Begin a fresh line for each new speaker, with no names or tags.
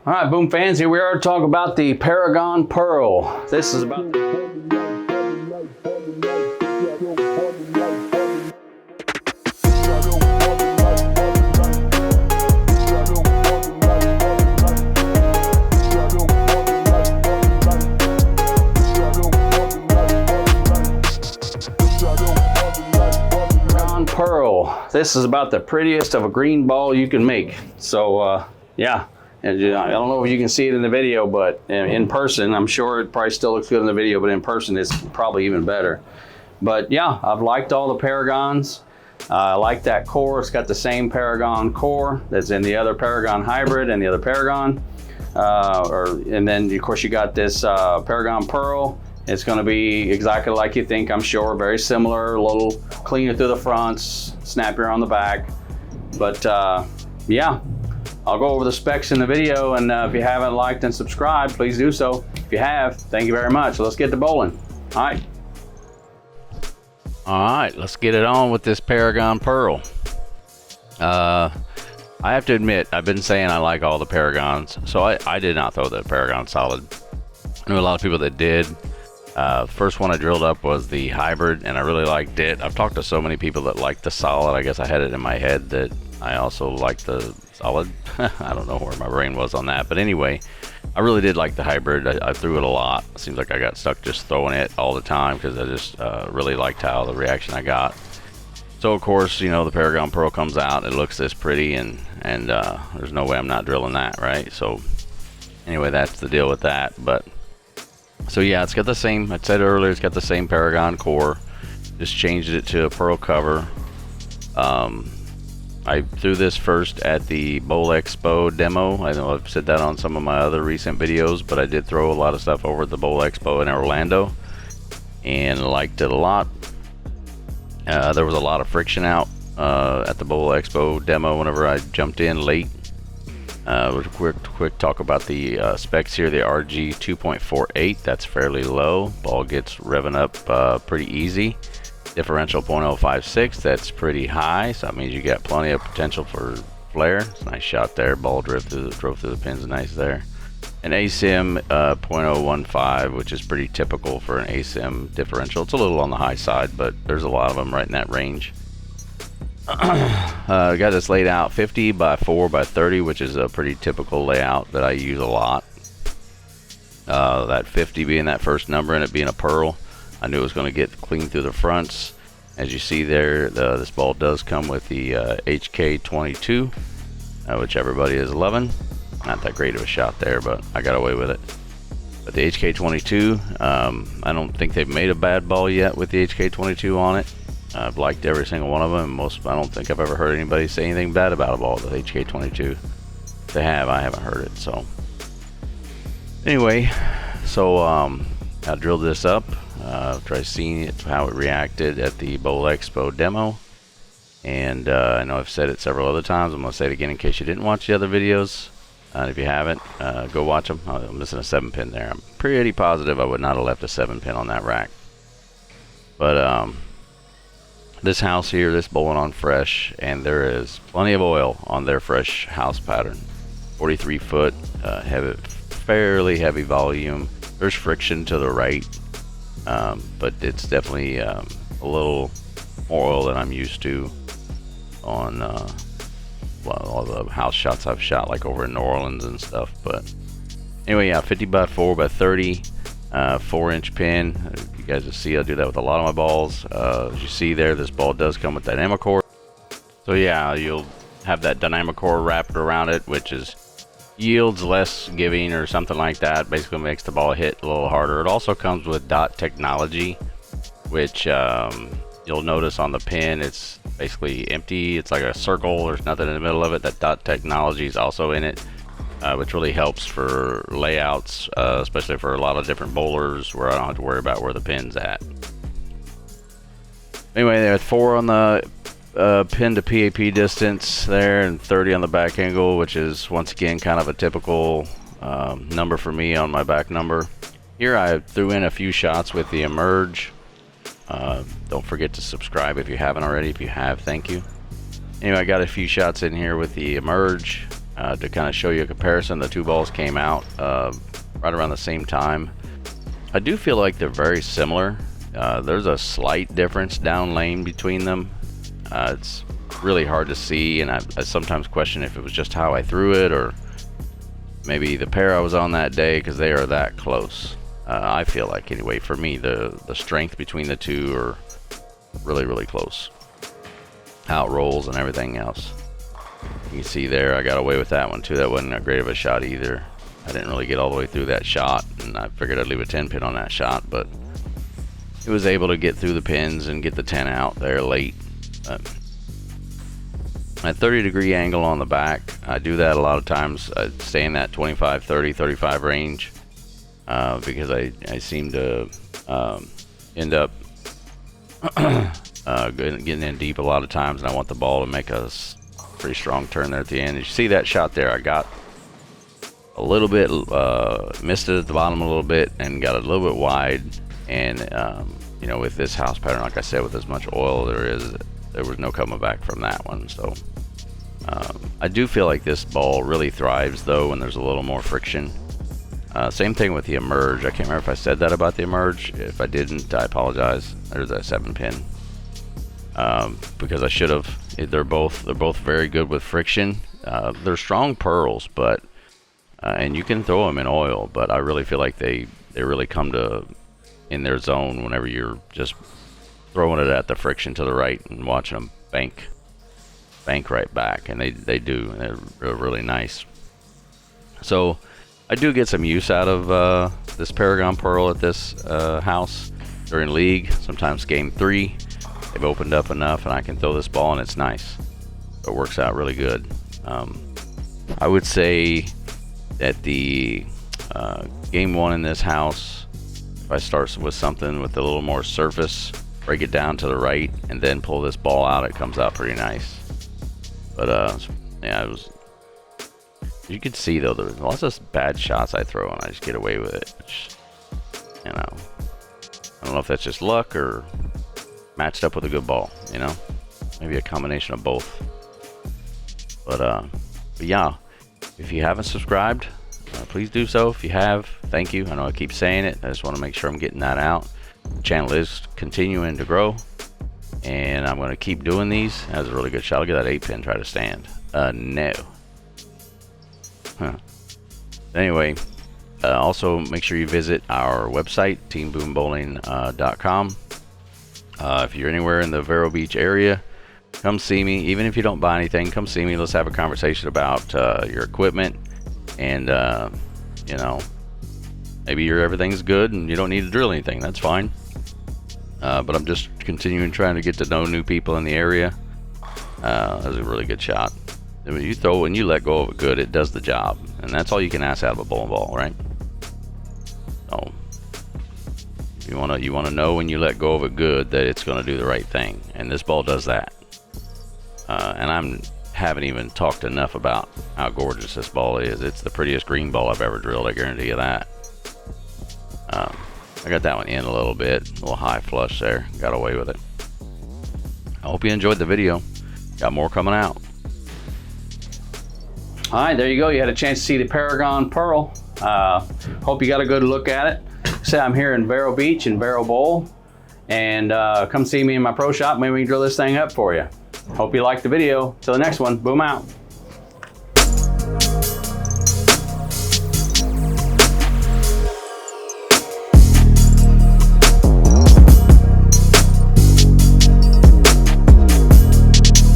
All right, Boom fans, here we are to talk about the Paragon Pearl. This is about Pearl. This is about the prettiest of a green ball you can make. So yeah, and I don't know if you can see it in the video, but in person, I'm sure it probably still looks good in the video, but in person it's probably even better. But yeah, I've liked all the Paragons. I like that core. It's got the same Paragon core that's in the other Paragon Hybrid and the other Paragon. And then of course you got this Paragon Pearl. It's going to be exactly like you think, I'm sure. Very similar, a little cleaner through the fronts, snappier on the back. But yeah, I'll go over the specs in the video, and if you haven't liked and subscribed, please do so. If you have, thank you very much. So let's get to bowling. All right, let's get it on with this Paragon Pearl. I have to admit, I've been saying I like all the Paragons, so I did not throw the Paragon solid. I know a lot of people that did. First one I drilled up was the hybrid, and I really liked it. I've talked to so many people that like the solid. I guess I had it in my head that I also like the solid. I don't know where my brain was on that, but anyway, I really did like the hybrid. I threw it a lot. It seems like I got stuck just throwing it all the time because I just really liked how the reaction I got. So of course, you know, the Paragon Pearl comes out, it looks this pretty, and there's no way I'm not drilling that, right? So anyway, that's the deal with that. But so yeah, it's got the same, I said earlier, it's got the same Paragon core, just changed it to a pearl cover. I threw this first at the Bowl Expo demo. I know I've said that on some of my other recent videos, but I did throw a lot of stuff over at the Bowl Expo in Orlando and liked it a lot. There was a lot of friction out at the Bowl Expo demo whenever I jumped in late. Quick talk about the specs here. The RG 2.48, that's fairly low. Ball gets revving up pretty easy. Differential 0.056, that's pretty high, so that means you got plenty of potential for flare. It's a nice shot there. Ball drove through the pins nice there. An ASIM 0.015, which is pretty typical for an ASIM differential. It's a little on the high side, but there's a lot of them right in that range. Got this laid out 50 by 4 by 30, which is a pretty typical layout that I use a lot. That 50 being that first number and it being a pearl, I knew it was going to get clean through the fronts. As you see there, this ball does come with the HK22, which everybody is loving. Not that great of a shot there, but I got away with it. But the HK22, I don't think they've made a bad ball yet with the HK22 on it. I've liked every single one of them. I don't think I've ever heard anybody say anything bad about a ball with the HK22. If they have, I haven't heard it. So anyway, so I drilled this up. Tried seeing it, how it reacted at the Bowl Expo demo. And I know I've said it several other times. I'm going to say it again in case you didn't watch the other videos. If you haven't, go watch them. I'm missing a 7-pin there. I'm pretty positive I would not have left a 7-pin on that rack. But this house here, this bowling on fresh, and there is plenty of oil on their fresh house pattern. 43 foot, fairly heavy volume. There's friction to the right, but it's definitely a little more oil than I'm used to on all the house shots I've shot, like over in New Orleans and stuff. But anyway, yeah, 50 by 4 by 30, 4-inch pin. You guys will see I do that with a lot of my balls. As you see there, this ball does come with dynamic core. So yeah, you'll have that dynamic core wrapped around it, which yields less giving or something like that. Basically makes the ball hit a little harder. It also comes with dot technology, which you'll notice on the pin, it's basically empty. It's like a circle. There's nothing in the middle of it. That dot technology is also in it, which really helps for layouts, especially for a lot of different bowlers where I don't have to worry about where the pin's at. Anyway, there's 4 on the pin to PAP distance there, and 30 on the back angle, which is once again kind of a typical number for me on my back number. Here I threw in a few shots with the Emerge. Don't forget to subscribe if you haven't already. If you have, thank you. Anyway, I got a few shots in here with the Emerge. to kind of show you a comparison. The two balls came out right around the same time. I do feel like they're very similar. There's a slight difference down lane between them. It's really hard to see, and I sometimes question if it was just how I threw it, or maybe the pair I was on that day, because they are that close. I feel like, anyway, for me, the strength between the two are really, really close. How it rolls and everything else. You can see there, I got away with that one too. That wasn't that great of a shot either. I didn't really get all the way through that shot, and I figured I'd leave a 10 pin on that shot, but it was able to get through the pins and get the 10 out there late. At 30-degree angle on the back, I do that a lot of times. I stay in that 25, 30, 35 range because I seem to end up getting in deep a lot of times, and I want the ball to make a pretty strong turn there at the end. As you see that shot there, I got a little bit, missed it at the bottom a little bit, and got a little bit wide. And you know, with this house pattern, like I said, with as much oil there was no coming back from that one. So I do feel like this ball really thrives though when there's a little more friction. Same thing with the emerge. I can't remember if I said that about the emerge. If I didn't, I apologize. There's that 7 pin. Because I should have. They're both very good with friction. They're strong pearls, but and you can throw them in oil, but I really feel like they really come to in their zone whenever you're just throwing it at the friction to the right and watching them bank right back, and they do. They're really nice. So I do get some use out of this Paragon Pearl at this house during league. Sometimes game 3, they've opened up enough and I can throw this ball and it's nice. It works out really good. I would say that the game 1 in this house, if I start with something with a little more surface, break it down to the right, and then pull this ball out, it comes out pretty nice. But yeah, it was. You can see though, there's lots of bad shots I throw and I just get away with it. Which, you know, I don't know if that's just luck or matched up with a good ball. You know, maybe a combination of both. But yeah, if you haven't subscribed, please do so. If you have, thank you. I know I keep saying it. I just want to make sure I'm getting that out. The channel is continuing to grow, and I'm going to keep doing these. That was a really good shot. Look at that 8 pin try to stand. No. Huh. Anyway, also make sure you visit our website, teamboombowling.com. If you're anywhere in the Vero Beach area, come see me. Even if you don't buy anything, come see me. Let's have a conversation about your equipment, and you know, maybe everything's good and you don't need to drill anything. That's fine. But I'm just continuing trying to get to know new people in the area. That was a really good shot. When you throw and you let go of it good, it does the job, and that's all you can ask out of a bowling ball, right? So you want to know when you let go of it good that it's going to do the right thing, and this ball does that. And haven't even talked enough about how gorgeous this ball is. It's the prettiest green ball I've ever drilled, I guarantee you that. I got that one in a little bit, a little high flush there, got away with it. I hope you enjoyed the video. Got more coming out. All right, there you go. You had a chance to see the Paragon Pearl. Hope you got a good look at it. Say I'm here in Vero Beach in Vero Bowl, and come see me in my pro shop. Maybe we can drill this thing up for you. Hope you liked the video. Till the next one, boom out.